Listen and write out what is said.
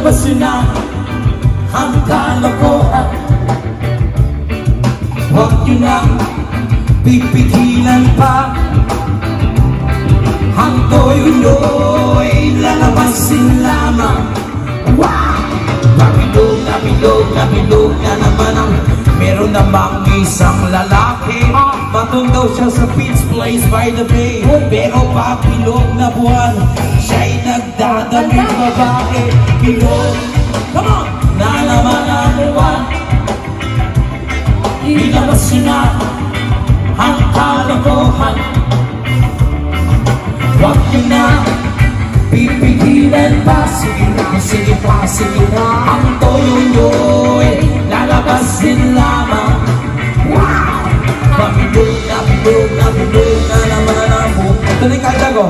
Lalabasin na ang kalokohan. Huwag nyo nang pipigilan pa ang toyo-yo'y lalabasin lamang. Wow! Nabilog na naman ang meron namang isang lalaki. Matunda siya sa Pete's Place by the Bay, pero pag bilog na buwan, siya'y nagdadaming babae. Bilog, come on! Na naman ang buwan, ilabasin na ang kalokohan. Huwag nyo na pipigilan pa. Sige na ang toyo nyo'y lalabasin lamang. Wow! Mabilog na naman ang buwan. Ito na yung kanta ko.